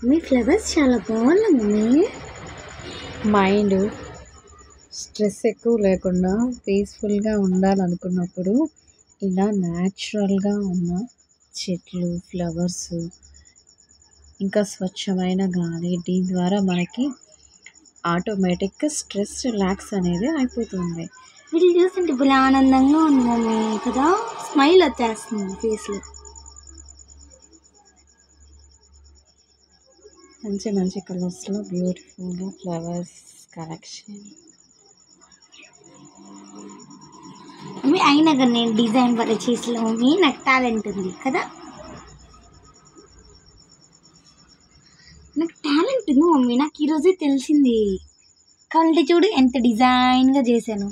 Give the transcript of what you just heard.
మీ flowers చాలా బాగున్నాయి mummy. Mind stress ఎక్కువ లేకుండా పీస్ఫుల్గా ఉండాలనుకున్నప్పుడు ఇలా న్యాచురల్గా ఉన్న చెట్లు, ఫ్లవర్స్, ఇంకా స్వచ్ఛమైన గాలి, దీని ద్వారా మనకి ఆటోమేటిక్గా స్ట్రెస్ రిలాక్స్ అనేది అయిపోతుంది. వీళ్ళు చూస్తుంటే భలే ఆనందంగా ఉంది మమ్మీ కదా, స్మైల్ వచ్చేస్తుంది ఫేస్లో. మంచి మంచి కలర్స్లో బ్యూటిఫుల్గా ఫ్లవర్స్ కలెక్షన్. మమ్మీ అయినా కానీ నేను డిజైన్ బాగా చేసిన మమ్మీ, నాకు టాలెంట్ ఉంది కదా, నాకు టాలెంట్ ఉంది మమ్మీ. నాకు ఈరోజే తెలిసింది. కావాలంటే చూడు ఎంత డిజైన్గా చేశాను.